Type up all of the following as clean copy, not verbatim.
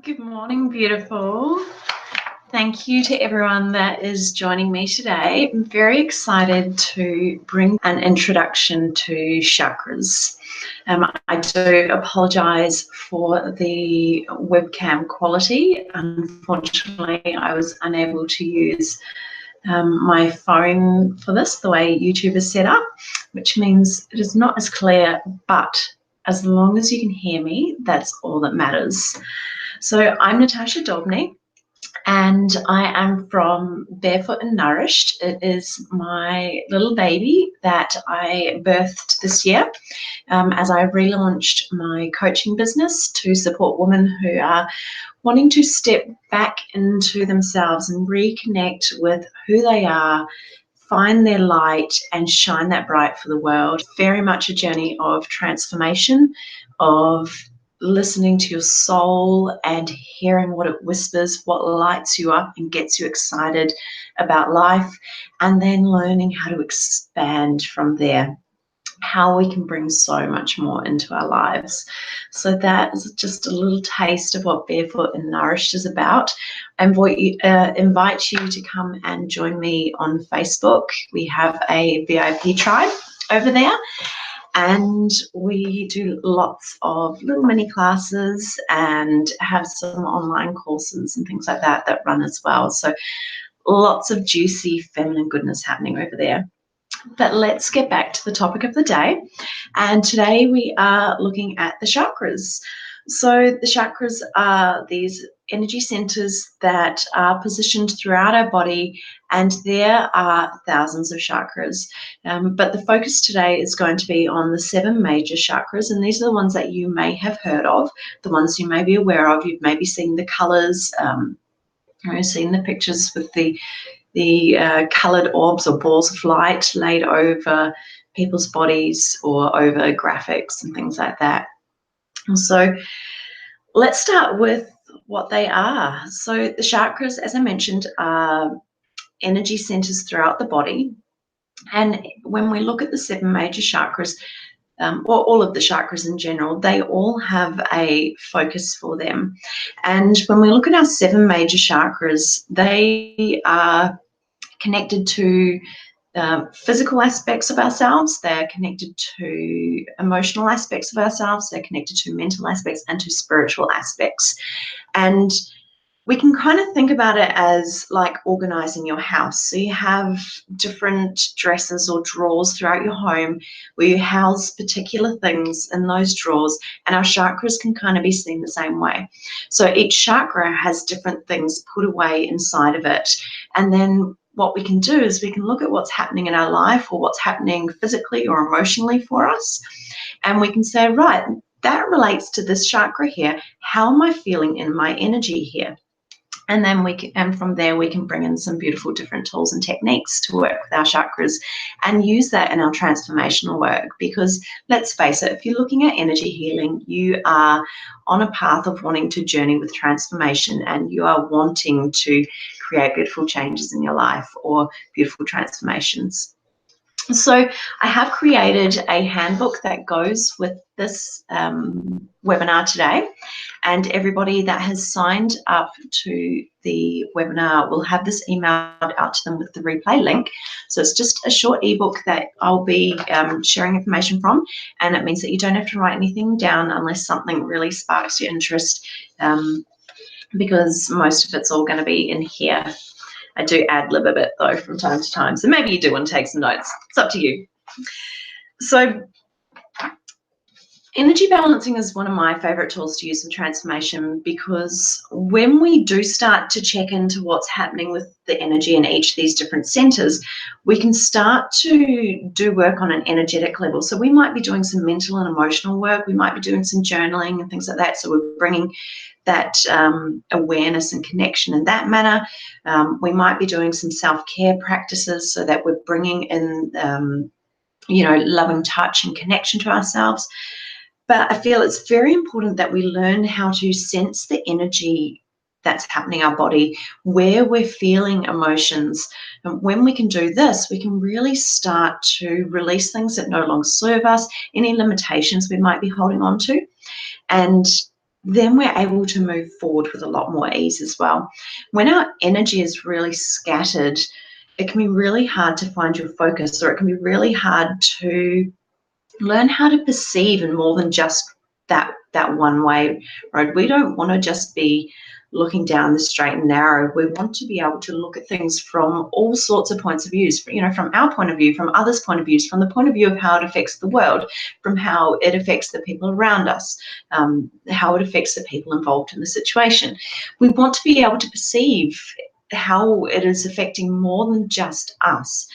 Good morning, beautiful. Thank you to everyone that is joining me today. I'm very excited to bring an introduction to chakras. I do apologise for the webcam quality. Unfortunately, I was unable to use my phone for this, the way YouTube is set up, which means it is not as clear, but as long as you can hear me, that's all that matters. So I'm Natasha Dobney, and I am from Barefoot and Nourished. It is my little baby that I birthed this year as I relaunched my coaching business to support women who are wanting to step back into themselves and reconnect with who they are, find their light and shine that bright for the world. Very much a journey of transformation, of listening to your soul and hearing what it whispers, what lights you up and gets you excited about life, and then learning how to expand from there, how we can bring so much more into our lives. So that is just a little taste of what Barefoot and Nourished is about. I invite you to come and join me on Facebook. We have a VIP tribe over there, and we do lots of little mini classes and have some online courses and things like that that run as well. So lots of juicy feminine goodness happening over there. But let's get back to the topic of the day. And today we are looking at the chakras. So the chakras are these energy centers that are positioned throughout our body, and there are thousands of chakras. But the focus today is going to be on the 7 major chakras, and these are the ones that you may have heard of, the ones you may be aware of. You've maybe seen the colors, you've seen the pictures with the coloured orbs or balls of light laid over people's bodies or over graphics and things like that. So let's start with what they are. So the chakras, as I mentioned, are energy centers throughout the body. And when we look at the 7 major chakras, or all of the chakras in general, they all have a focus for them. And when we look at our 7 major chakras, they are connected to physical aspects of ourselves, they're connected to emotional aspects of ourselves, they're connected to mental aspects and to spiritual aspects. And we can kind of think about it as like organizing your house. So you have different dressers or drawers throughout your home where you house particular things in those drawers, and our chakras can kind of be seen the same way. So each chakra has different things put away inside of it. And then what we can do is we can look at what's happening in our life or what's happening physically or emotionally for us. And we can say, right, that relates to this chakra here. How am I feeling in my energy here? And then and from there we can bring in some beautiful different tools and techniques to work with our chakras and use that in our transformational work. Because let's face it, if you're looking at energy healing, you are on a path of wanting to journey with transformation, and you are wanting to create beautiful changes in your life or beautiful transformations. So I have created a handbook that goes with this webinar today, and everybody that has signed up to the webinar will have this emailed out to them with the replay link. So it's just a short ebook that I'll be sharing information from, and it means that you don't have to write anything down unless something really sparks your interest, because most of it's all going to be in here. I do ad-lib a bit though from time to time, so maybe you do want to take some notes. It's up to you. So energy balancing is one of my favorite tools to use in transformation, because when we do start to check into what's happening with the energy in each of these different centers, we can start to do work on an energetic level. So we might be doing some mental and emotional work. We might be doing some journaling and things like that. So we're bringing that awareness and connection in that manner. We might be doing some self-care practices so that we're bringing in, loving touch and connection to ourselves. But I feel it's very important that we learn how to sense the energy that's happening in our body, where we're feeling emotions. And when we can do this, we can really start to release things that no longer serve us, any limitations we might be holding on to. And then we're able to move forward with a lot more ease as well. When our energy is really scattered, it can be really hard to find your focus, or it can be really hard to learn how to perceive in more than just that one way road. We don't want to just be looking down the straight and narrow. We want to be able to look at things from all sorts of points of views, from our point of view, from others' point of views, from the point of view of how it affects the world, from how it affects the people around us, how it affects the people involved in the situation. We want to be able to perceive how it is affecting more than just us,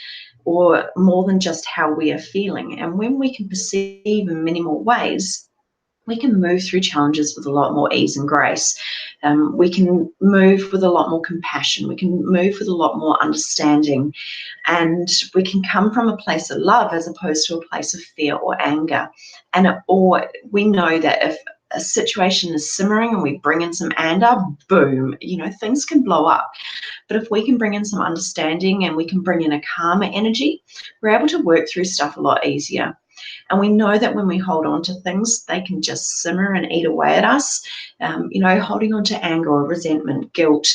or more than just how we are feeling. And when we can perceive in many more ways, we can move through challenges with a lot more ease and grace. We can move with a lot more compassion. We can move with a lot more understanding. And we can come from a place of love as opposed to a place of fear or anger. Or we know that if a situation is simmering and we bring in some anger, boom, things can blow up. But if we can bring in some understanding and we can bring in a calmer energy, we're able to work through stuff a lot easier. And we know that when we hold on to things, they can just simmer and eat away at us. Holding on to anger or resentment, guilt,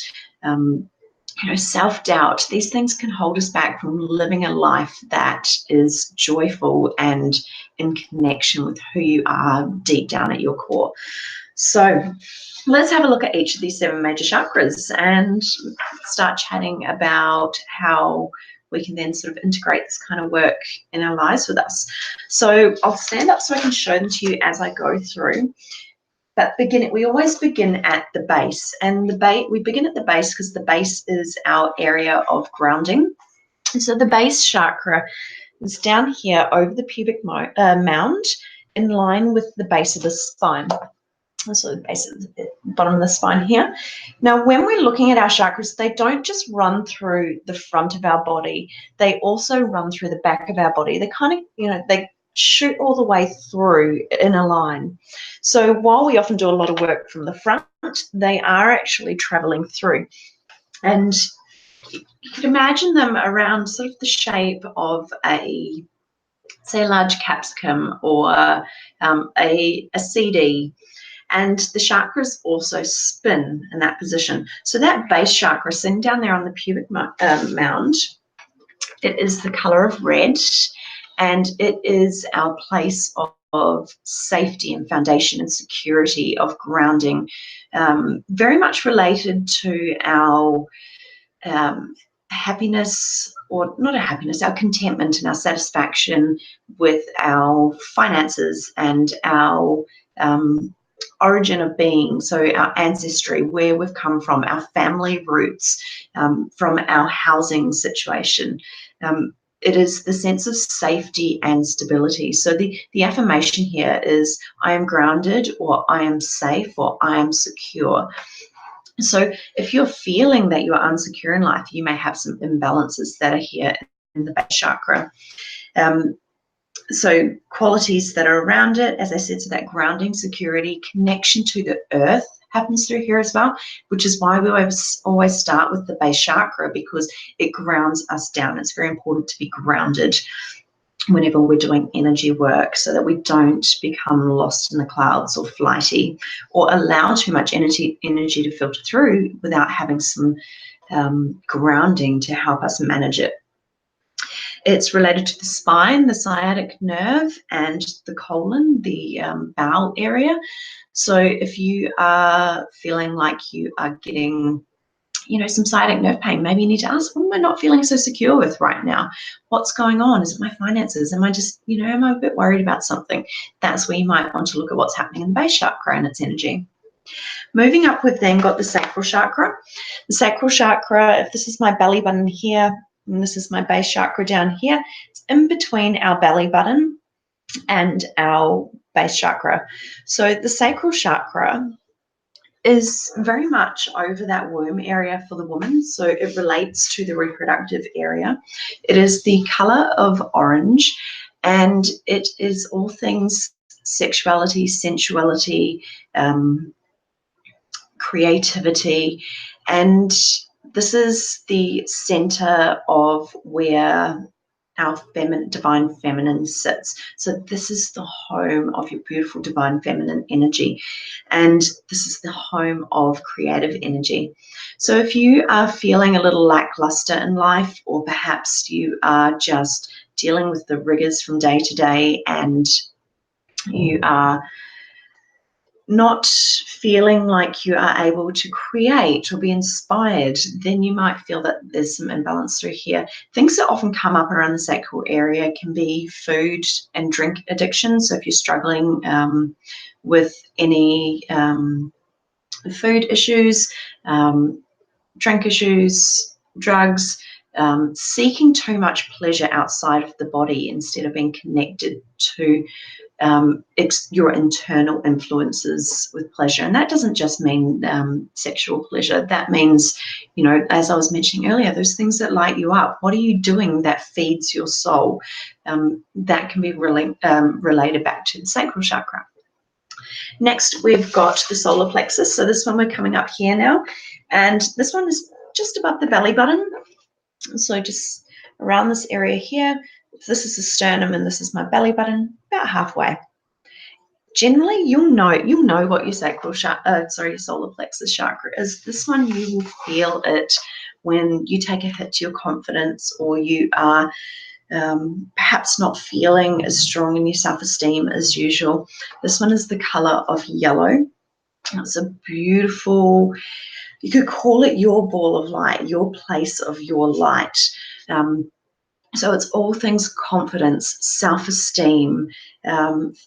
self-doubt, these things can hold us back from living a life that is joyful and in connection with who you are deep down at your core. So let's have a look at each of these 7 major chakras and start chatting about how we can then sort of integrate this kind of work in our lives with us. So I'll stand up so I can show them to you as I go through. But we always begin at the base, and we begin at the base because the base is our area of grounding. And so the base chakra is down here over the pubic mound, in line with the base of the spine. So the base of the bottom of the spine here. Now, when we're looking at our chakras, they don't just run through the front of our body. They also run through the back of our body. They kind of, they shoot all the way through in a line. So while we often do a lot of work from the front, they are actually traveling through. And you could imagine them around sort of the shape of a large capsicum or a CD. And the chakras also spin in that position. So that base chakra sitting down there on the pubic mound, it is the color of red, and it is our place of safety and foundation and security, of grounding, very much related to our happiness, or not our contentment and our satisfaction with our finances and our origin of being, so our ancestry, where we've come from, our family roots, from our housing situation. It is the sense of safety and stability. So the affirmation here is, I am grounded, or I am safe, or I am secure. So if you're feeling that you are unsecure in life, you may have some imbalances that are here in the base chakra. So qualities that are around it, as I said, so that grounding, security, connection to the earth happens through here as well, which is why we always start with the base chakra, because it grounds us down. It's very important to be grounded whenever we're doing energy work, so that we don't become lost in the clouds or flighty, or allow too much energy to filter through without having some grounding to help us manage it. It's related to the spine, the sciatic nerve, and the colon, the bowel area. So if you are feeling like you are getting, some sciatic nerve pain, maybe you need to ask, what am I not feeling so secure with right now? What's going on? Is it my finances? Am I just, am I a bit worried about something? That's where you might want to look at what's happening in the base chakra and its energy. Moving up, we've then got the sacral chakra. The sacral chakra, if this is my belly button here, and this is my base chakra down here, it's in between our belly button and our base chakra. So the sacral chakra is very much over that womb area for the woman. So it relates to the reproductive area. It is the color of orange, and it is all things sexuality, sensuality, creativity, and this is the center of where our divine feminine sits. So this is the home of your beautiful divine feminine energy, and this is the home of creative energy. So if you are feeling a little lackluster in life, or perhaps you are just dealing with the rigors from day to day and you are not feeling like you are able to create or be inspired, then you might feel that there's some imbalance through here. Things that often come up around the sacral area can be food and drink addiction. So if you're struggling with any food issues, drink issues, drugs, seeking too much pleasure outside of the body instead of being connected to your internal influences with pleasure. And that doesn't just mean sexual pleasure. That means, you know, as I was mentioning earlier, those things that light you up. What are you doing that feeds your soul? That can be related back to the sacral chakra. Next, we've got the solar plexus. So this one, we're coming up here now. And this one is just above the belly button. So just around this area here. This is the sternum and this is my belly button, about halfway. Generally, you'll know what your your solar plexus chakra is. This one, you will feel it when you take a hit to your confidence, or you are perhaps not feeling as strong in your self-esteem as usual. This one is the color of yellow. It's a beautiful, you could call it your ball of light, your place of your light. So it's all things confidence, self-esteem,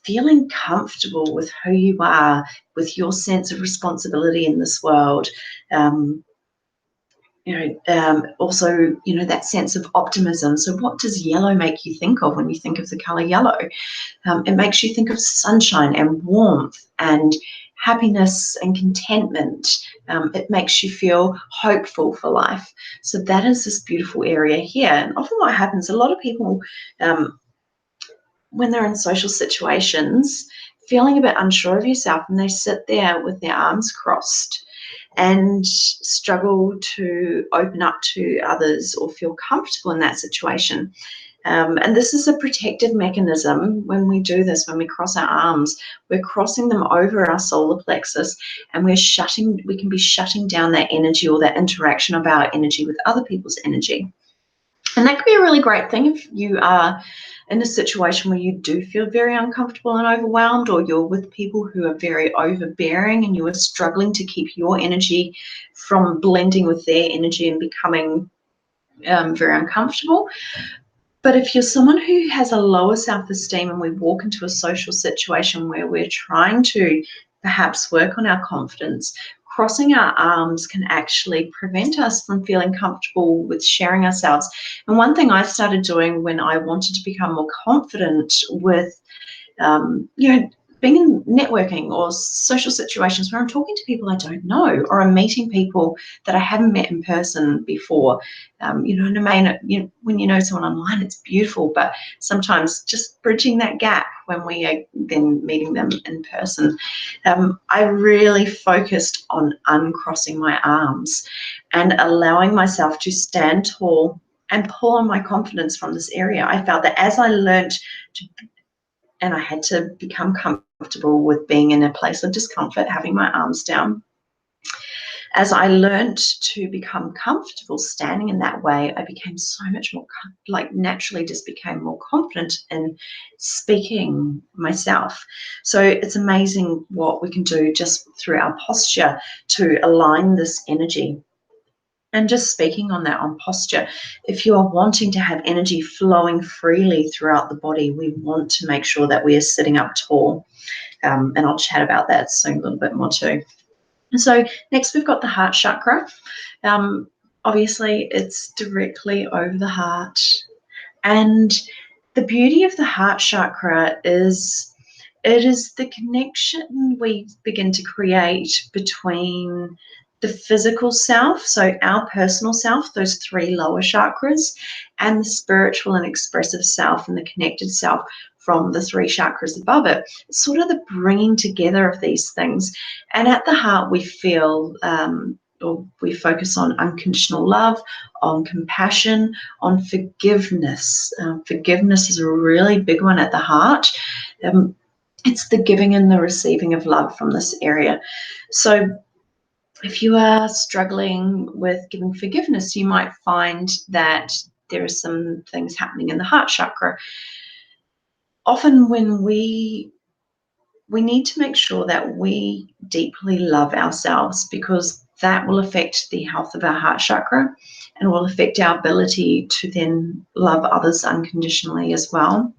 feeling comfortable with who you are, with your sense of responsibility in this world. Also, that sense of optimism. So what does yellow make you think of when you think of the color yellow? It makes you think of sunshine and warmth and happiness and contentment. It makes you feel hopeful for life. So that is this beautiful area here. And often what happens, a lot of people, when they're in social situations, feeling a bit unsure of yourself, and they sit there with their arms crossed and struggle to open up to others or feel comfortable in that situation. And this is a protective mechanism. When we do this, when we cross our arms, we're crossing them over our solar plexus, and we can be shutting down that energy or that interaction of our energy with other people's energy. And that could be a really great thing if you are in a situation where you do feel very uncomfortable and overwhelmed, or you're with people who are very overbearing and you are struggling to keep your energy from blending with their energy and becoming very uncomfortable. But if you're someone who has a lower self-esteem and we walk into a social situation where we're trying to perhaps work on our confidence, crossing our arms can actually prevent us from feeling comfortable with sharing ourselves. And one thing I started doing when I wanted to become more confident with, being in networking or social situations where I'm talking to people I don't know, or I'm meeting people that I haven't met in person before. And when you know someone online, it's beautiful, but sometimes just bridging that gap when we are then meeting them in person. I really focused on uncrossing my arms and allowing myself to stand tall and pull on my confidence from this area. I felt that as I learned and I had to become comfortable with being in a place of discomfort, having my arms down. As I learned to become comfortable standing in that way, I became so much more, naturally just became more confident in speaking myself. So it's amazing what we can do just through our posture to align this energy. And just speaking on that, on posture, if you are wanting to have energy flowing freely throughout the body, we want to make sure that we are sitting up tall. And I'll chat about that soon a little bit more too. And so next we've got the heart chakra. Obviously, it's directly over the heart. And the beauty of the heart chakra is it is the connection we begin to create between the physical self, so our personal self, those three lower chakras, and the spiritual and expressive self and the connected self from the three chakras above it. It's sort of the bringing together of these things. And at the heart, we feel or we focus on unconditional love, on compassion, on forgiveness. Forgiveness is a really big one at the heart. It's the giving and the receiving of love from this area. So if you are struggling with giving forgiveness, you might find that there are some things happening in the heart chakra. Often when we need to make sure that we deeply love ourselves, because that will affect the health of our heart chakra and will affect our ability to then love others unconditionally as well.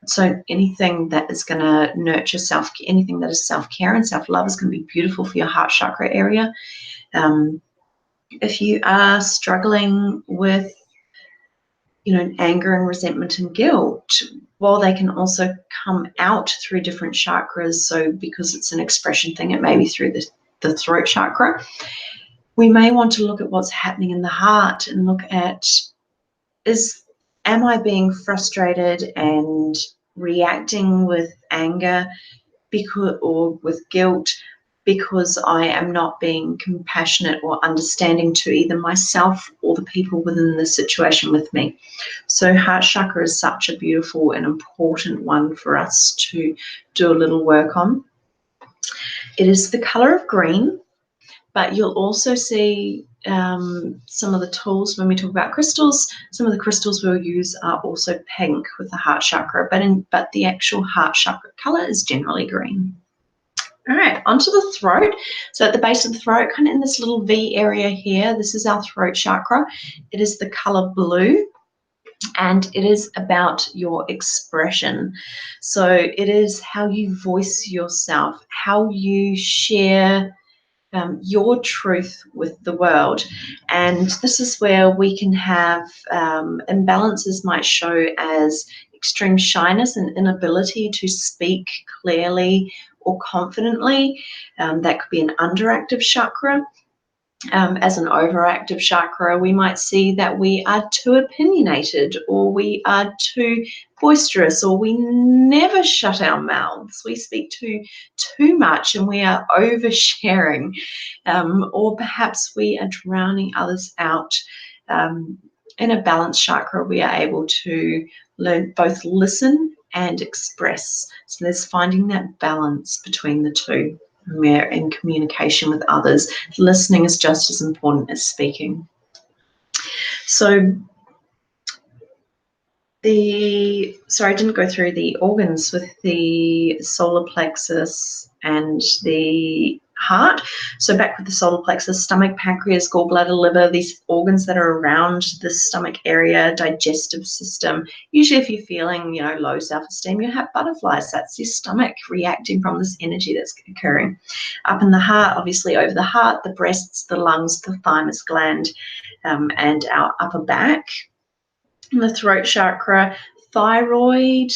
So anything that is going to nurture anything that is self-care and self-love is going to be beautiful for your heart chakra area. If you are struggling with, anger and resentment and guilt, while they can also come out through different chakras, so because it's an expression thing, it may be through the throat chakra, we may want to look at what's happening in the heart and look at, am I being frustrated and reacting with anger or with guilt because I am not being compassionate or understanding to either myself or the people within the situation with me? So heart chakra is such a beautiful and important one for us to do a little work on. It is the color of green, but you'll also see some of the tools when we talk about crystals. Some of the crystals we'll use are also pink with the heart chakra, but the actual heart chakra color is generally green. All right, onto the throat. So at the base of the throat, kind of in this little V area here, this is our throat chakra. It is the color blue, and it is about your expression. So it is how you voice yourself, how you share your truth with the world. And this is where we can have imbalances might show as extreme shyness and inability to speak clearly or confidently. That could be an underactive chakra. As an overactive chakra, we might see that we are too opinionated, or we are too boisterous, or we never shut our mouths. We speak too much and we are oversharing, or perhaps we are drowning others out. In a balanced chakra, we are able to learn both listen and express. So there's finding that balance between the two. We're in communication with others. Listening is just as important as speaking. So I didn't go through the organs with the solar plexus and the heart. So back with the solar plexus, stomach, pancreas, gallbladder, liver, these organs that are around the stomach area, digestive system. Usually if you're feeling, low self-esteem, you have butterflies. That's your stomach reacting from this energy that's occurring. Up in the heart, obviously over the heart, the breasts, the lungs, the thymus gland, and our upper back. The throat chakra, thyroid,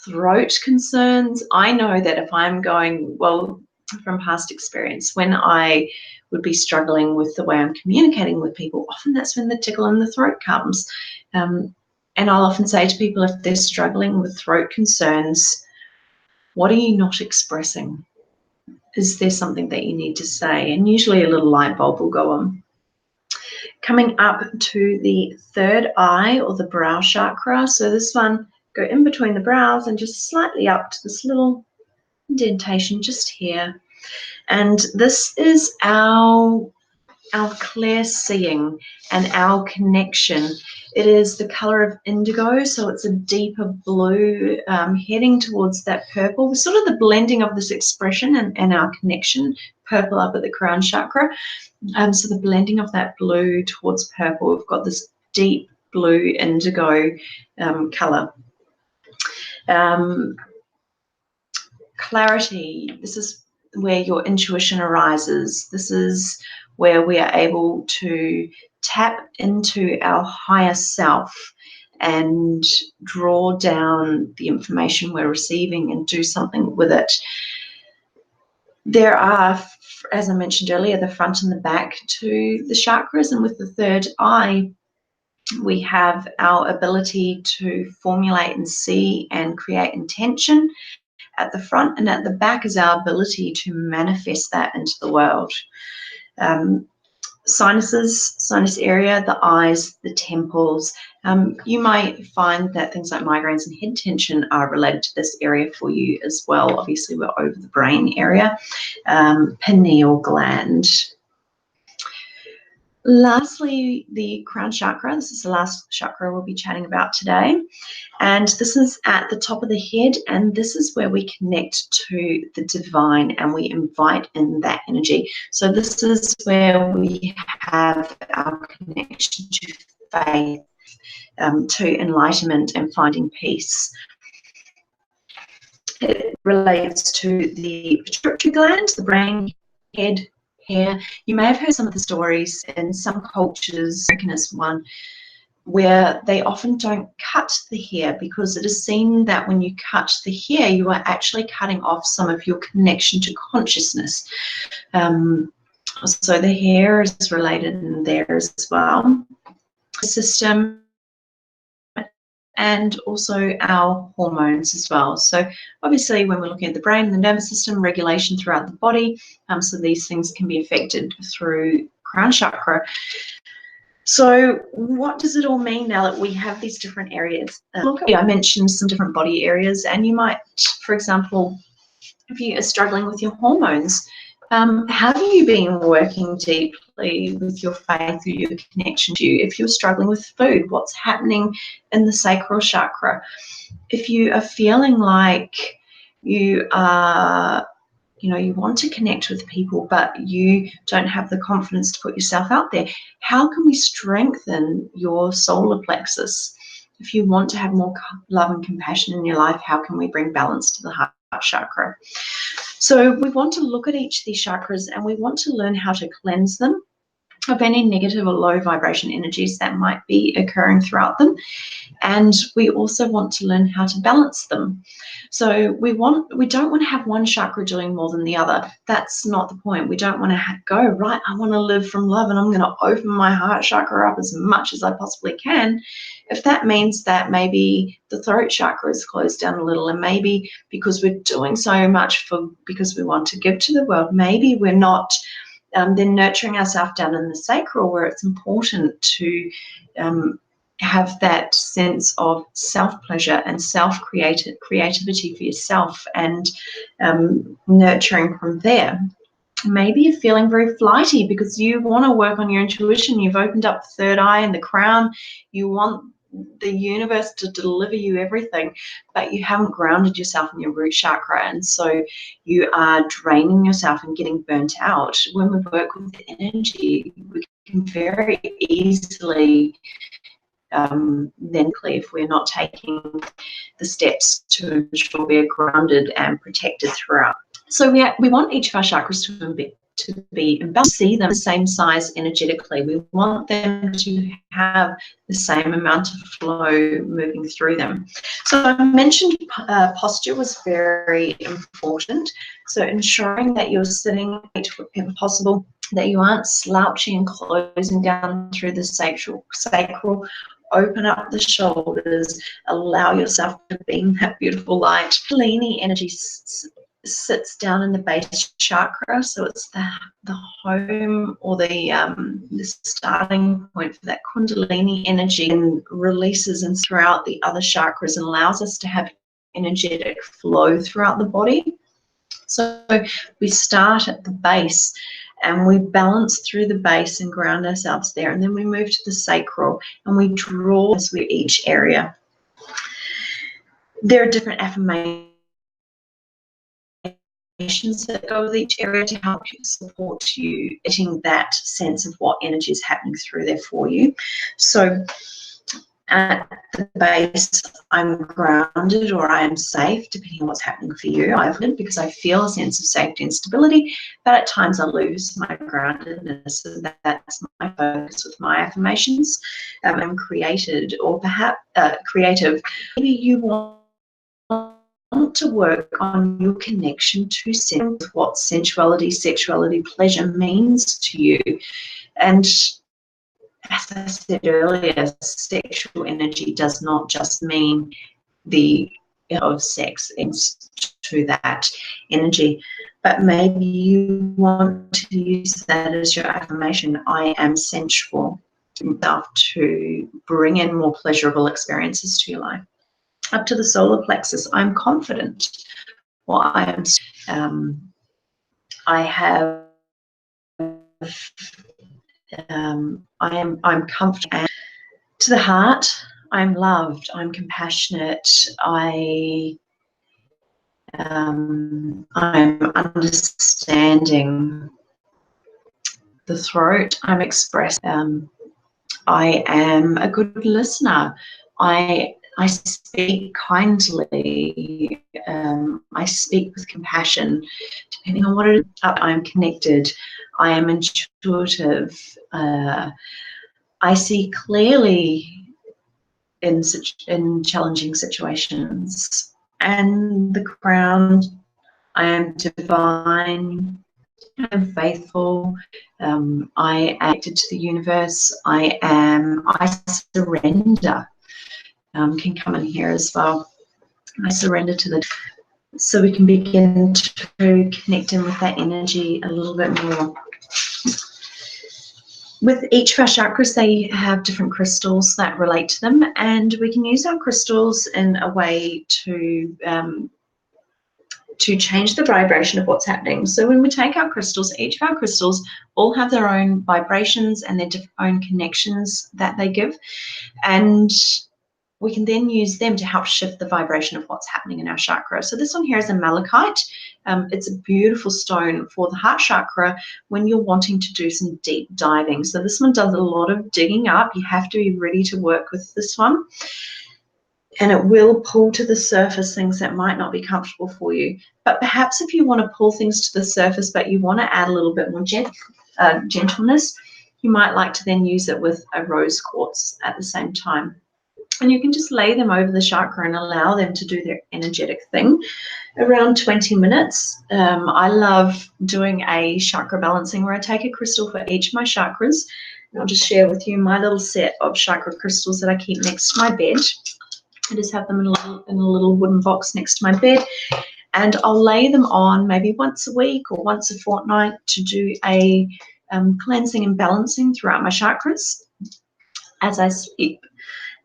throat concerns. I know that if I'm going, from past experience, when I would be struggling with the way I'm communicating with people, often that's when the tickle in the throat comes. And I'll often say to people, if they're struggling with throat concerns, what are you not expressing? Is there something that you need to say? And usually a little light bulb will go on. Coming up to the third eye, or the brow chakra. So this one, go in between the brows and just slightly up to this little indentation just here. And this is our clear seeing and our connection. It is the color of indigo, so it's a deeper blue, heading towards that purple, sort of the blending of this expression and our connection. Purple up at the crown chakra. So the blending of that blue towards purple, we've got this deep blue indigo color. Clarity, this is where your intuition arises. This is where we are able to tap into our higher self and draw down the information we're receiving and do something with it. There are, as I mentioned earlier, the front and the back to the chakras, and with the third eye, we have our ability to formulate and see and create intention, at the front, and at the back is our ability to manifest that into the world. Sinuses, sinus area, the eyes, the temples. You might find that things like migraines and head tension are related to this area for you as well. Obviously, we're over the brain area. Pineal gland. Lastly, the crown chakra. This is the last chakra we'll be chatting about today. And this is at the top of the head, and this is where we connect to the divine and we invite in that energy. So this is where we have our connection to faith, to enlightenment and finding peace. It relates to the pituitary gland, the brain, head, hair. You may have heard some of the stories in some cultures, American is one, where they often don't cut the hair because it is seen that when you cut the hair, you are actually cutting off some of your connection to consciousness. So the hair is related in there as well. The system, and also our hormones as well. So obviously when we're looking at the brain and the nervous system, regulation throughout the body, so these things can be affected through crown chakra. So what does it all mean now that we have these different areas? I mentioned some different body areas, and you might, for example, if you are struggling with your hormones, have you been working deeply with your faith or your connection to you? If you're struggling with food, what's happening in the sacral chakra? If you are feeling like you are, you want to connect with people, but you don't have the confidence to put yourself out there, how can we strengthen your solar plexus? If you want to have more love and compassion in your life, how can we bring balance to the heart chakra? So we want to look at each of these chakras, and we want to learn how to cleanse them of any negative or low vibration energies that might be occurring throughout them. And we also want to learn how to balance them. So we don't want to have one chakra doing more than the other. That's not the point. We don't want to go, right, I want to live from love and I'm going to open my heart chakra up as much as I possibly can. If that means that maybe the throat chakra is closed down a little, and maybe because we're doing so much because we want to give to the world, maybe we're not then nurturing ourselves down in the sacral, where it's important to have that sense of self-pleasure and creativity for yourself, and nurturing from there. Maybe you're feeling very flighty because you want to work on your intuition. You've opened up the third eye and the crown. You want the universe to deliver you everything, but you haven't grounded yourself in your root chakra, and so you are draining yourself and getting burnt out. When we work with energy, we can very easily then if we're not taking the steps to ensure we're grounded and protected throughout. So we want each of our chakras to be in balance, see them the same size energetically. We want them to have the same amount of flow moving through them. So I mentioned posture was very important. So ensuring that you're sitting, if possible, that you aren't slouching and closing down through the sacral. Open up the shoulders, allow yourself to beam that beautiful light. Kundalini energy sits down in the base chakra, so it's the home or the starting point for that Kundalini energy, and releases and throughout the other chakras and allows us to have energetic flow throughout the body. So we start at the base and we balance through the base and ground ourselves there, and then we move to the sacral and we draw as we each area. There are different affirmations that go with each area to help you support you getting that sense of what energy is happening through there for you. So at the base, I'm grounded or I am safe, depending on what's happening for you. Because I feel a sense of safety and stability, but at times I lose my groundedness, and that's my focus with my affirmations. I'm created, or perhaps creative. Maybe you want to work on your connection to sense what sensuality, sexuality, pleasure means to you. And as I said earlier, sexual energy does not just mean the of sex. It's to that energy. But maybe you want to use that as your affirmation. I am sensual enough to bring in more pleasurable experiences to your life. Up to the solar plexus, I'm confident. Or I have, I'm comfortable. And to the heart, I'm loved. I'm compassionate. I'm understanding. The throat, I'm expressing. I am a good listener. I speak kindly. I speak with compassion, depending on what it is. I'm connected. I am intuitive. I see clearly in challenging situations. And the crown, I am divine. I'm faithful. I am connected to the universe. I surrender. Can come in here as well. I surrender to the, so we can begin to connect in with that energy a little bit more. With each of our chakras, they have different crystals that relate to them, and we can use our crystals in a way to change the vibration of what's happening. So when we take our crystals, each of our crystals all have their own vibrations and their own connections that they give. And we can then use them to help shift the vibration of what's happening in our chakra. So this one here is a malachite. It's a beautiful stone for the heart chakra when you're wanting to do some deep diving. So this one does a lot of digging up. You have to be ready to work with this one. And it will pull to the surface things that might not be comfortable for you. But perhaps if you want to pull things to the surface, but you want to add a little bit more gentleness, you might like to then use it with a rose quartz at the same time. And you can just lay them over the chakra and allow them to do their energetic thing. Around 20 minutes. I love doing a chakra balancing where I take a crystal for each of my chakras. And I'll just share with you my little set of chakra crystals that I keep next to my bed. I just have them in a little wooden box next to my bed, and I'll lay them on maybe once a week or once a fortnight to do a cleansing and balancing throughout my chakras as I sleep.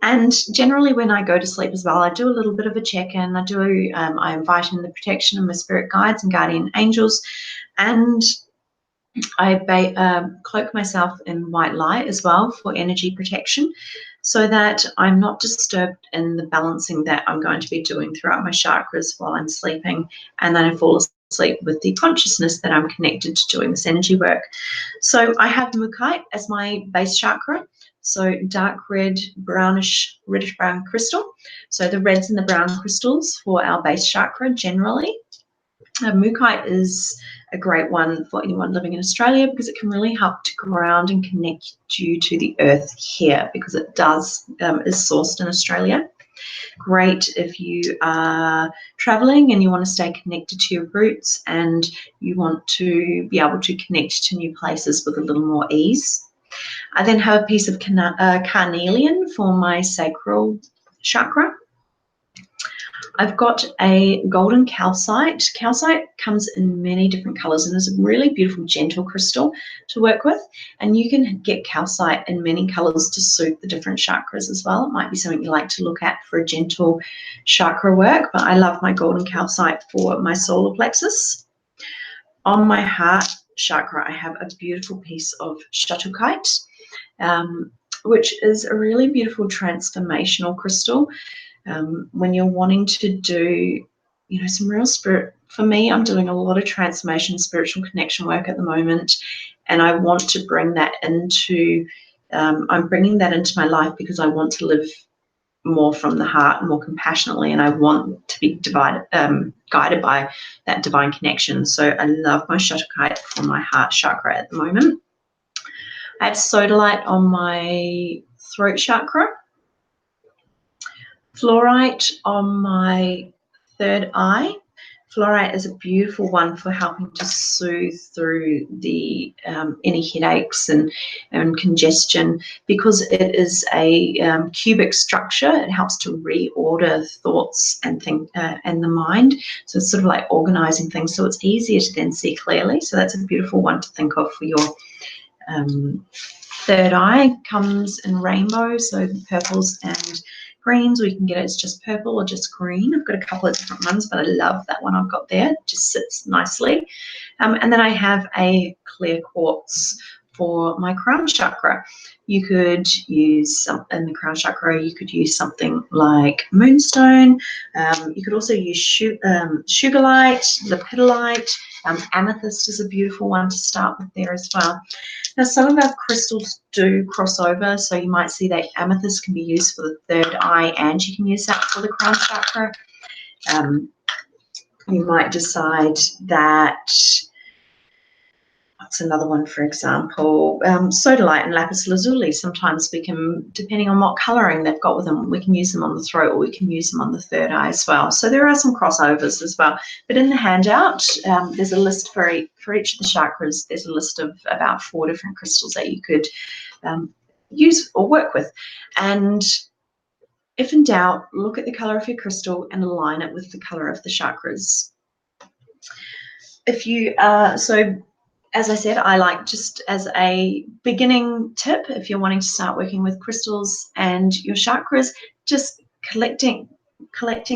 And generally when I go to sleep as well, I do a little bit of a check-in. I invite in the protection of my spirit guides and guardian angels, and I cloak myself in white light as well for energy protection, so that I'm not disturbed in the balancing that I'm going to be doing throughout my chakras while I'm sleeping, and then I fall asleep with the consciousness that I'm connected to doing this energy work. So I have Mukite as my base chakra, so dark red, brownish, reddish brown crystal. So the reds and the brown crystals for our base chakra generally. Mukite is a great one for anyone living in Australia because it can really help to ground and connect you to the earth here, because it is sourced in Australia. Great if you are traveling and you want to stay connected to your roots and you want to be able to connect to new places with a little more ease. I then have a piece of carnelian for my sacral chakra. I've got a golden calcite. Calcite comes in many different colors and is a really beautiful, gentle crystal to work with. And you can get calcite in many colors to suit the different chakras as well. It might be something you like to look at for a gentle chakra work, but I love my golden calcite for my solar plexus. On my heart chakra, I have a beautiful piece of shuttlecite, which is a really beautiful transformational crystal. When you're wanting to do, some real spirit, for me, I'm doing a lot of transformation, spiritual connection work at the moment, and I want to bring that into, I'm bringing that into my life because I want to live more from the heart, more compassionately, and I want to be guided by that divine connection. So I love my shuttlecite for my heart chakra at the moment. I have sodalite on my throat chakra, fluorite on my third eye, Fluorite is a beautiful one for helping to soothe through the any headaches and congestion, because it is a cubic structure. It helps to reorder thoughts and and the mind. So it's sort of like organizing things, so it's easier to then see clearly. So that's a beautiful one to think of for your third eye. Comes in rainbows, so purples and greens, or you can get it as just purple or just green. I've got a couple of different ones, but I love that one I've got there. It just sits nicely. And then I have a clear quartz for my crown chakra. You could use in the crown chakra, you could use something like moonstone. You could also use sugarlight, lepidolite. Amethyst is a beautiful one to start with there as well. Now, some of our crystals do cross over, so you might see that amethyst can be used for the third eye, and you can use that for the crown chakra. You might decide that, what's another one, for example, sodalite and lapis lazuli. Sometimes we can, depending on what colouring they've got with them, we can use them on the throat, or we can use them on the third eye as well. So there are some crossovers as well. But in the handout, there's a list for each of the chakras. There's a list of about 4 different crystals that you could use or work with. And if in doubt, look at the colour of your crystal and align it with the colour of the chakras. If you as I said, I like, just as a beginning tip, if you're wanting to start working with crystals and your chakras, just collecting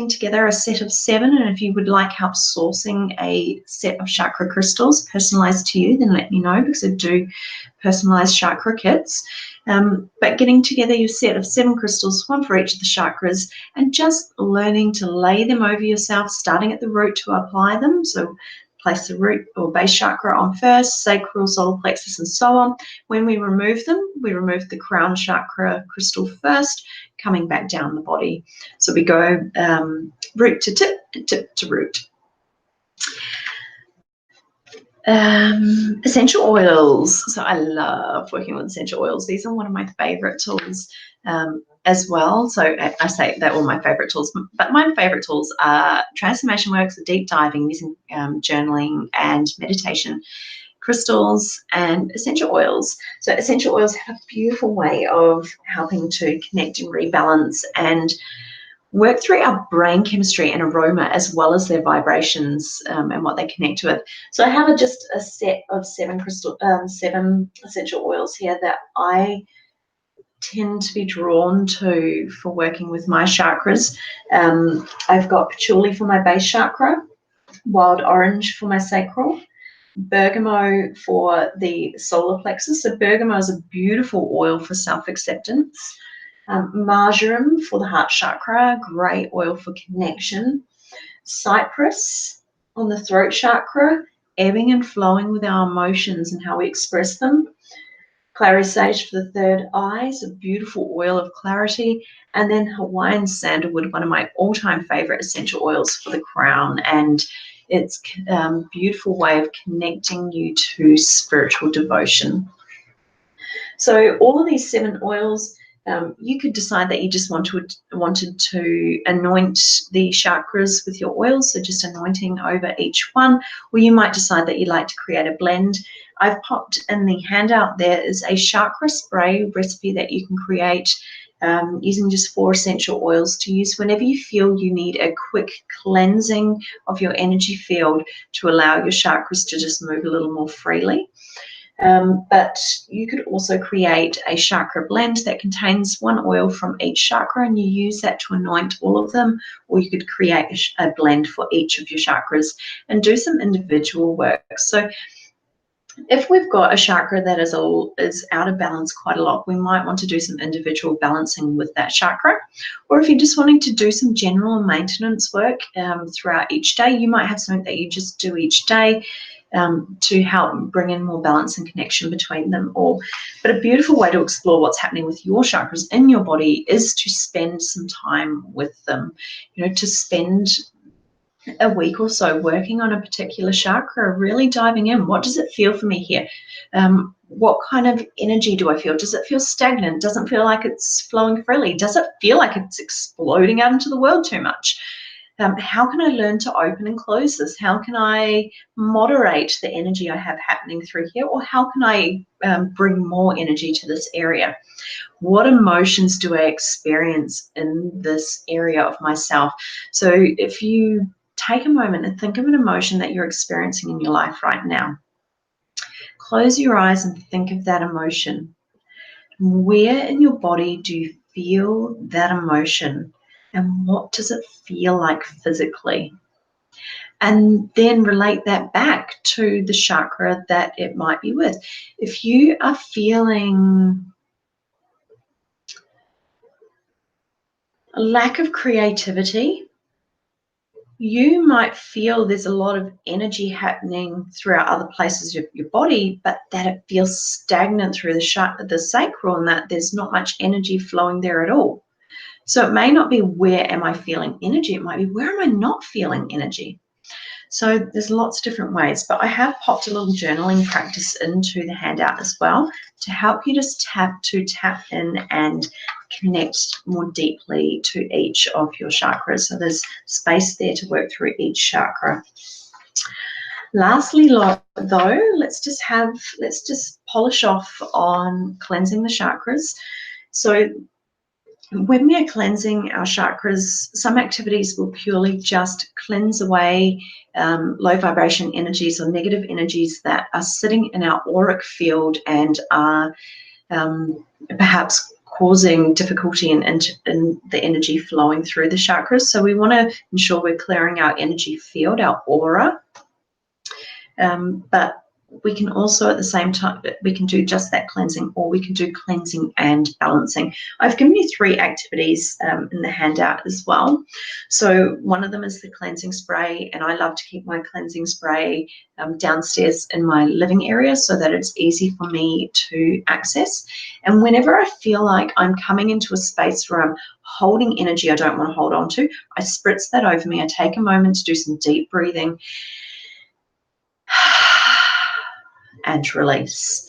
together a set of 7. And if you would like help sourcing a set of chakra crystals personalized to you, then let me know, because I do personalized chakra kits. But getting together your set of 7 crystals, 1 for each of the chakras, and just learning to lay them over yourself, starting at the root to apply them. So place the root or base chakra on first, sacral, solar plexus, and so on. When we remove them, we remove the crown chakra crystal first, coming back down the body. So we go root to tip, tip to root. Essential oils. So I love working with essential oils. These are one of my favorite tools as well. So I say they're all my favorite tools, but my favorite tools are transformation works, deep diving using journaling and meditation, crystals, and essential oils. So essential oils have a beautiful way of helping to connect and rebalance and work through our brain chemistry and aroma, as well as their vibrations and what they connect with. So I have just a set of 7 essential oils here that I tend to be drawn to for working with my chakras. I've got patchouli for my base chakra, wild orange for my sacral, bergamot for the solar plexus. So bergamot is a beautiful oil for self-acceptance. Marjoram for the heart chakra, great oil for connection. Cypress on the throat chakra, ebbing and flowing with our emotions and how we express them. Clary sage for the third eye, is a beautiful oil of clarity. And then Hawaiian sandalwood, one of my all-time favorite essential oils for the crown, and it's a beautiful way of connecting you to spiritual devotion. So all of these 7 oils, you could decide that you just wanted to anoint the chakras with your oils, so just anointing over each one, or you might decide that you'd like to create a blend. I've popped in the handout, there is a chakra spray recipe that you can create using just 4 essential oils to use whenever you feel you need a quick cleansing of your energy field to allow your chakras to just move a little more freely. But you could also create a chakra blend that contains 1 oil from each chakra, and you use that to anoint all of them, or you could create a blend for each of your chakras and do some individual work. So if we've got a chakra that is out of balance quite a lot, we might want to do some individual balancing with that chakra. Or if you're just wanting to do some general maintenance work throughout each day, you might have something that you just do each day to help bring in more balance and connection between them all. But a beautiful way to explore what's happening with your chakras in your body is to spend some time with them. You know, to spend a week or so working on a particular chakra, really diving in. What does it feel for me here? What kind of energy do I feel? Does it feel stagnant? Doesn't feel like it's flowing freely? Does it feel like it's exploding out into the world too much? How can I learn to open and close this? How can I moderate the energy I have happening through here? Or how can I bring more energy to this area? What emotions do I experience in this area of myself? So if you take a moment and think of an emotion that you're experiencing in your life right now, close your eyes and think of that emotion. Where in your body do you feel that emotion? And what does it feel like physically? And then relate that back to the chakra that it might be with. If you are feeling a lack of creativity, you might feel there's a lot of energy happening throughout other places of your body, but that it feels stagnant through the sacral, and that there's not much energy flowing there at all. So it may not be where am I feeling energy, it might be where am I not feeling energy. So there's lots of different ways, but I have popped a little journaling practice into the handout as well to help you just tap in and connect more deeply to each of your chakras. So there's space there to work through each chakra. Lastly, though, let's just polish off on cleansing the chakras. So when we are cleansing our chakras, some activities will purely just cleanse away low vibration energies or negative energies that are sitting in our auric field and are perhaps causing difficulty in the energy flowing through the chakras. So we want to ensure we're clearing our energy field, our aura. But we can also at the same time, we can do just that cleansing, or we can do cleansing and balancing. I've given you 3 activities in the handout as well. So one of them is the cleansing spray, and I love to keep my cleansing spray downstairs in my living area so that it's easy for me to access. And whenever I feel like I'm coming into a space where I'm holding energy I don't want to hold on to, I spritz that over me. I take a moment to do some deep breathing and release.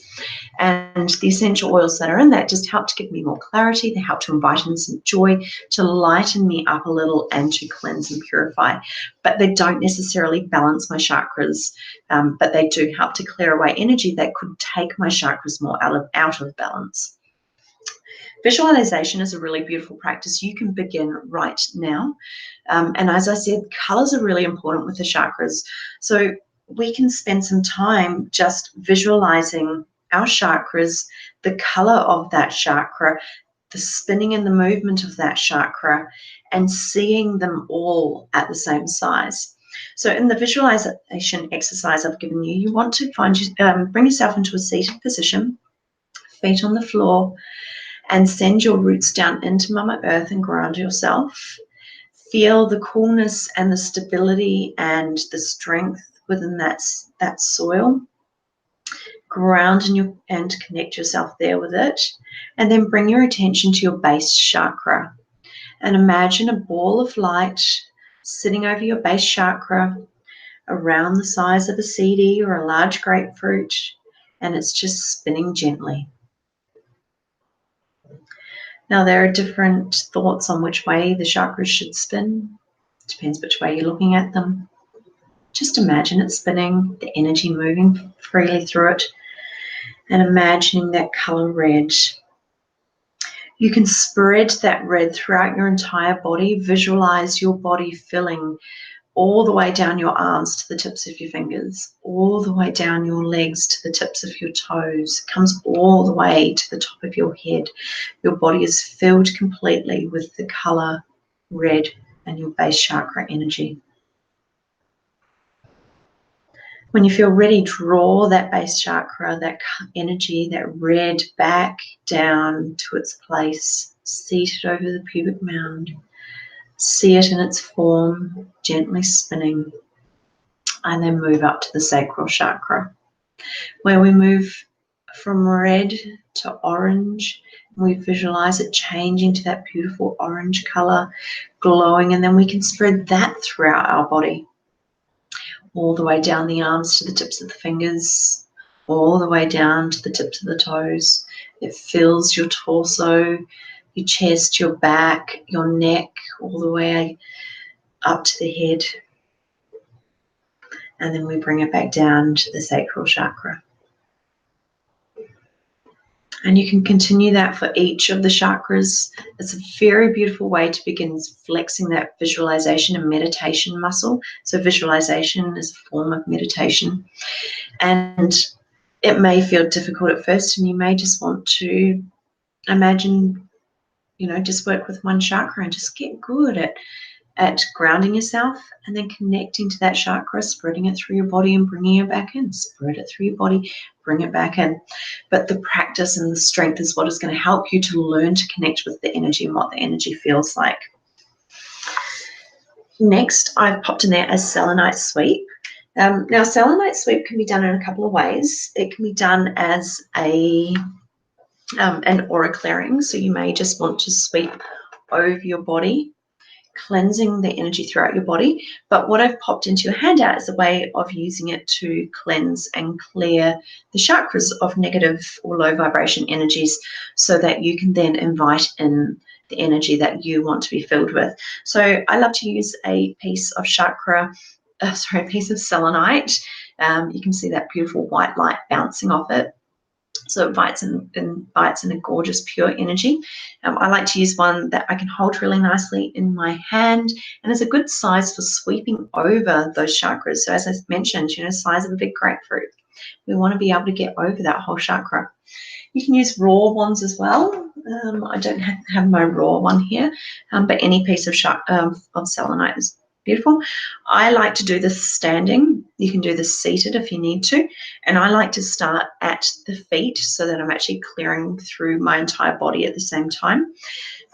And the essential oils that are in that just help to give me more clarity. They help to invite in some joy, to lighten me up a little, and to cleanse and purify. But they don't necessarily balance my chakras, but they do help to clear away energy that could take my chakras more out of balance. Visualization is a really beautiful practice. You can begin right now. And as I said, colors are really important with the chakras. So we can spend some time just visualizing our chakras, the color of that chakra, the spinning and the movement of that chakra, and seeing them all at the same size. So in the visualization exercise I've given you, you want to bring yourself into a seated position, feet on the floor, and send your roots down into Mama Earth and ground yourself. Feel the coolness and the stability and the strength within that soil. Ground and connect yourself there with it. And then bring your attention to your base chakra. And imagine a ball of light sitting over your base chakra around the size of a CD or a large grapefruit. And it's just spinning gently. Now, there are different thoughts on which way the chakras should spin. Depends which way you're looking at them. Just imagine it spinning, the energy moving freely through it, and imagining that color red. You can spread that red throughout your entire body. Visualize your body filling all the way down your arms to the tips of your fingers, all the way down your legs to the tips of your toes. It comes all the way to the top of your head. Your body is filled completely with the color red and your base chakra energy. When you feel ready, draw that base chakra, that energy, that red, back down to its place, seated over the pubic mound. See it in its form, gently spinning, and then move up to the sacral chakra, where we move from red to orange. We visualize it changing to that beautiful orange color, glowing, and then we can spread that throughout our body, all the way down the arms to the tips of the fingers, all the way down to the tips of the toes. It fills your torso, your chest, your back, your neck, all the way up to the head, and then we bring it back down to the sacral chakra. And you can continue that for each of the chakras. It's a very beautiful way to begin flexing that visualization and meditation muscle. So visualization is a form of meditation. And it may feel difficult at first, and you may just want to imagine, just work with one chakra and just get good at grounding yourself and then connecting to that chakra, spreading it through your body and bringing it back in. Spread it through your body, bring it back in. But the practice and the strength is what is going to help you to learn to connect with the energy and what the energy feels like. Next, I've popped in there a selenite sweep. Now, selenite sweep can be done in a couple of ways. It can be done as an aura clearing, so you may just want to sweep over your body, cleansing the energy throughout your body. But what I've popped into your handout is a way of using it to cleanse and clear the chakras of negative or low vibration energies, so that you can then invite in the energy that you want to be filled with. So I love to use a piece of a piece of selenite. You can see that beautiful white light bouncing off it. So it invites in a gorgeous, pure energy. I like to use one that I can hold really nicely in my hand, and is a good size for sweeping over those chakras. So as I mentioned, size of a big grapefruit. We want to be able to get over that whole chakra. You can use raw ones as well. I don't have my raw one here, but any piece of selenite is beautiful. I like to do this standing. You can do this seated if you need to. And I like to start at the feet so that I'm actually clearing through my entire body at the same time.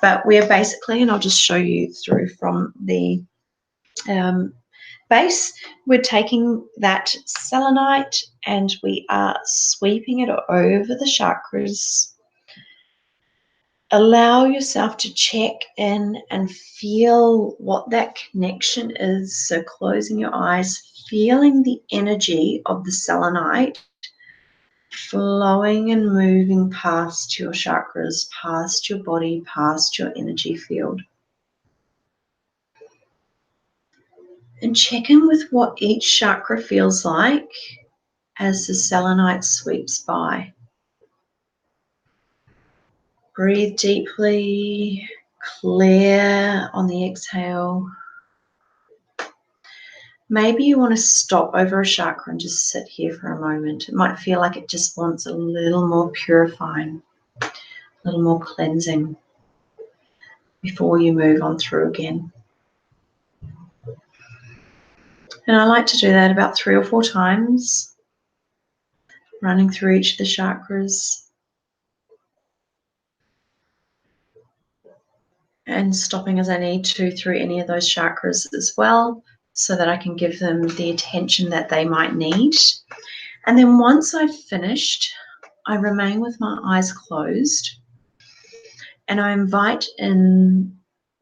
But we're basically, and I'll just show you through from the base, we're taking that selenite and we are sweeping it over the chakras. Allow yourself to check in and feel what that connection is. So closing your eyes, feeling the energy of the selenite flowing and moving past your chakras, past your body, past your energy field. And check in with what each chakra feels like as the selenite sweeps by. Breathe deeply, clear on the exhale. Maybe you want to stop over a chakra and just sit here for a moment. It might feel like it just wants a little more purifying, a little more cleansing before you move on through again. And I like to do that about 3 or 4 times, running through each of the chakras and stopping as I need to through any of those chakras as well, so that I can give them the attention that they might need. And then once I've finished, I remain with my eyes closed and I invite in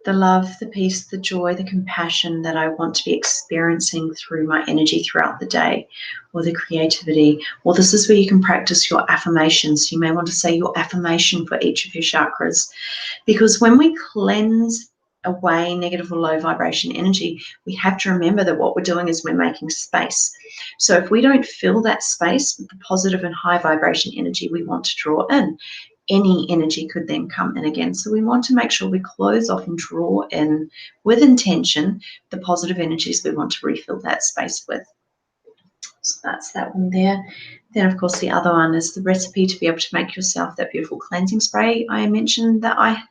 the love, the peace, the joy, the compassion that I want to be experiencing through my energy throughout the day, or the creativity. Or this is where you can practice your affirmations. You may want to say your affirmation for each of your chakras, because when we cleanse away negative or low vibration energy, we have to remember that what we're doing is we're making space. So if we don't fill that space with the positive and high vibration energy we want to draw in, any energy could then come in again. So we want to make sure we close off and draw in with intention the positive energies we want to refill that space with. So that's that one there. Then, of course, the other one is the recipe to be able to make yourself that beautiful cleansing spray I mentioned that I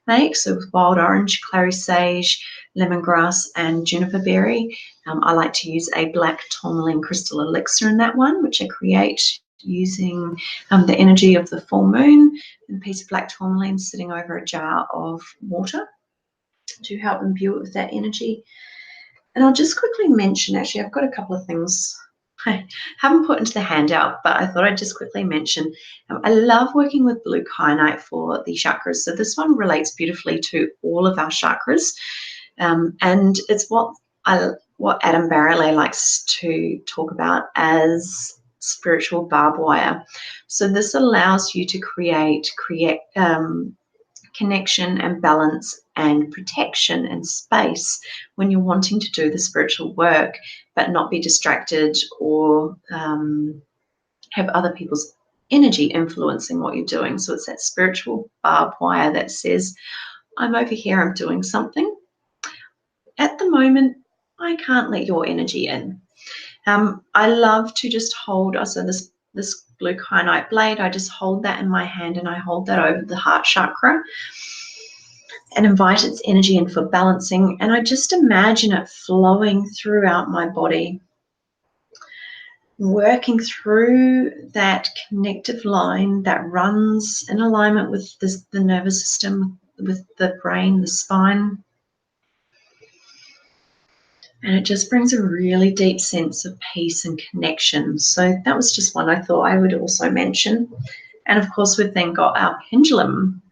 make. So with wild orange, clary sage, lemongrass, and juniper berry. I like to use a black tourmaline crystal elixir in that one, which I create using the energy of the full moon and a piece of black tourmaline sitting over a jar of water to help imbue it with that energy. And I'll just quickly mention, actually, I've got a couple of things I haven't put into the handout, but I thought I'd just quickly mention. I love working with blue kyanite for the chakras. So this one relates beautifully to all of our chakras. And it's what Adam Barrelay likes to talk about as spiritual barbed wire. So this allows you to create connection and balance and protection and space when you're wanting to do the spiritual work, but not be distracted or have other people's energy influencing what you're doing. So it's that spiritual barbed wire that says, I'm over here, I'm doing something. At the moment, I can't let your energy in. I love to just hold, so this blue kyanite blade, I just hold that in my hand and I hold that over the heart chakra and invite its energy in for balancing. And I just imagine it flowing throughout my body, working through that connective line that runs in alignment with the nervous system, with the brain, the spine. And it just brings a really deep sense of peace and connection. So that was just one I thought I would also mention. And of course, we've then got our pendulum.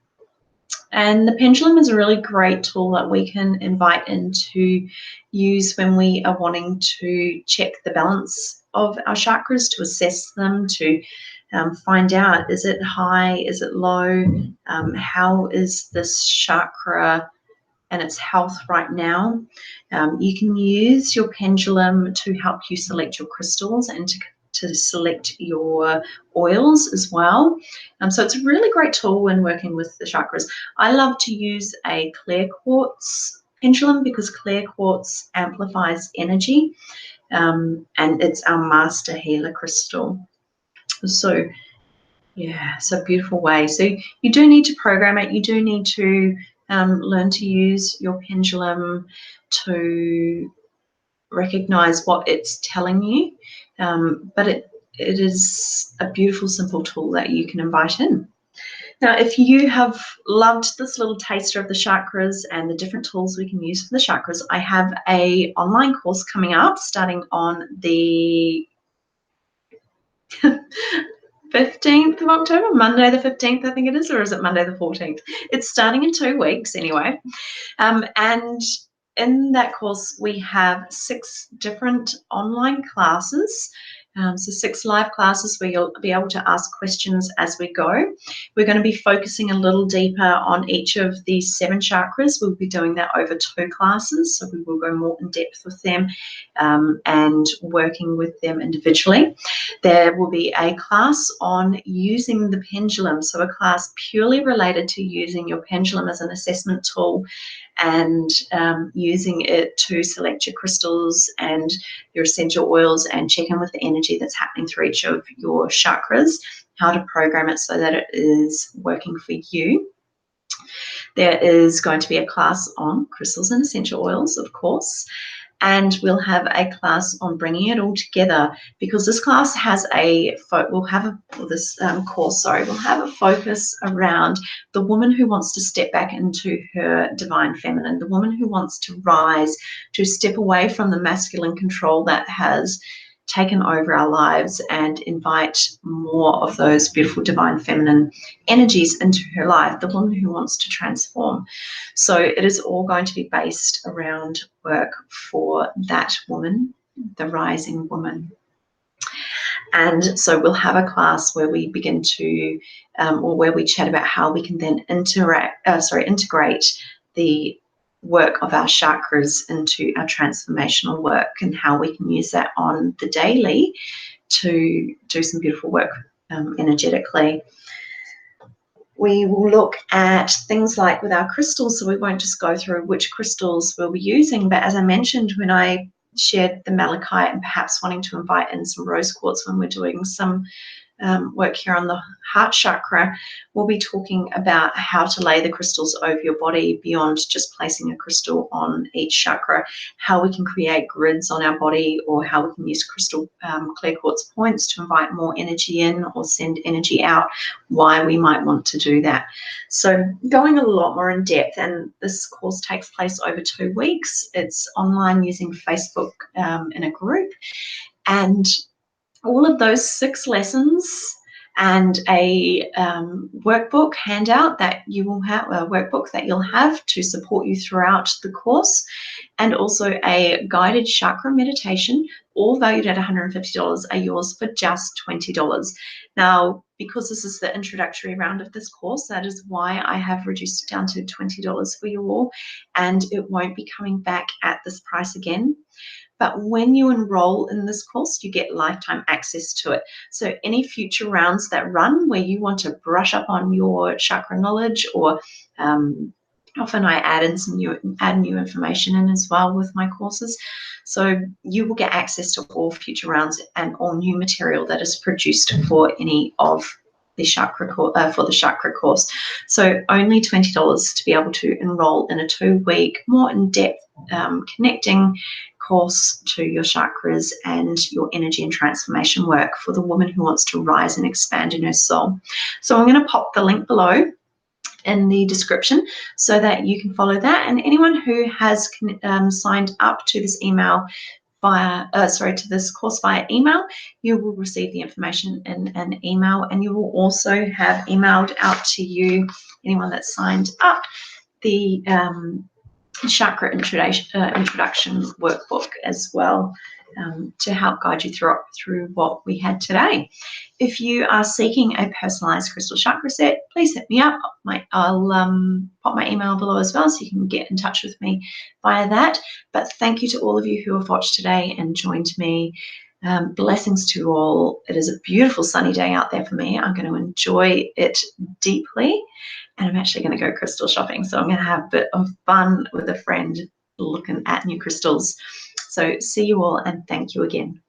And the pendulum is a really great tool that we can invite in to use when we are wanting to check the balance of our chakras, to assess them, to find out, is it high, is it low, how is this chakra and its health right now. You can use your pendulum to help you select your crystals and to select your oils as well. So it's a really great tool when working with the chakras. I love to use a clear quartz pendulum because clear quartz amplifies energy, and it's our master healer crystal. So yeah, it's a beautiful way. So you do need to program it. You do need to learn to use your pendulum to recognize what it's telling you. But it is a beautiful, simple tool that you can invite in. Now, if you have loved this little taster of the chakras and the different tools we can use for the chakras, I have an online course coming up starting on the 15th of October, Monday the 15th, I think it is, or is it Monday the 14th? It's starting in 2 weeks anyway. And in that course, we have 6 different online classes. So 6 live classes where you'll be able to ask questions as we go. We're going to be focusing a little deeper on each of these 7 chakras. We'll be doing that over 2 classes, so we will go more in depth with them and working with them individually. There will be a class on using the pendulum, so a class purely related to using your pendulum as an assessment tool and using it to select your crystals and your essential oils and check in with the energy that's happening through each of your chakras, how to program it so that it is working for you. There is going to be a class on crystals and essential oils, of course, and we'll have a class on bringing it all together, because this class has we'll have a focus around the woman who wants to step back into her divine feminine, the woman who wants to rise, to step away from the masculine control that has taken over our lives and invite more of those beautiful divine feminine energies into her life, the woman who wants to transform. So it is all going to be based around work for that woman, the rising woman. And so we'll have a class where we begin to, or where we chat about how we can then integrate the work of our chakras into our transformational work and how we can use that on the daily to do some beautiful work energetically. We will look at things like with our crystals, so we won't just go through which crystals we'll be using, but as I mentioned when I shared the malachite and perhaps wanting to invite in some rose quartz when we're doing some work here on the heart chakra, we'll be talking about how to lay the crystals over your body beyond just placing a crystal on each chakra, how we can create grids on our body, or how we can use crystal clear quartz points to invite more energy in or send energy out, why we might want to do that. So going a lot more in depth, and this course takes place over 2 weeks. It's online using Facebook in a group, and all of those 6 lessons and a workbook handout that you will have, a workbook that you'll have to support you throughout the course, and also a guided chakra meditation all valued at $150, are yours for just $20. Now, because this is the introductory round of this course, that is why I have reduced it down to $20 for you all, and it won't be coming back at this price again. But when you enroll in this course, you get lifetime access to it. So any future rounds that run where you want to brush up on your chakra knowledge, or often I add new information in as well with my courses. So you will get access to all future rounds and all new material that is produced for any of the chakra course. So only $20 to be able to enroll in a 2-week, more in-depth connecting course to your chakras and your energy and transformation work for the woman who wants to rise and expand in her soul. So I'm going to pop the link below in the description so that you can follow that. And anyone who has signed up to this email to this course via email, you will receive the information in an email, and you will also have emailed out to you, anyone that's signed up, the chakra introduction workbook as well, to help guide you through what we had today. If you are seeking a personalized crystal chakra set, please hit me up. I'll pop my email below as well, so you can get in touch with me via that. But thank you to all of you who have watched today and joined me. Blessings to you all. It is a beautiful sunny day out there for me. I'm going to enjoy it deeply, and I'm actually going to go crystal shopping. So I'm going to have a bit of fun with a friend looking at new crystals. So see you all, and thank you again.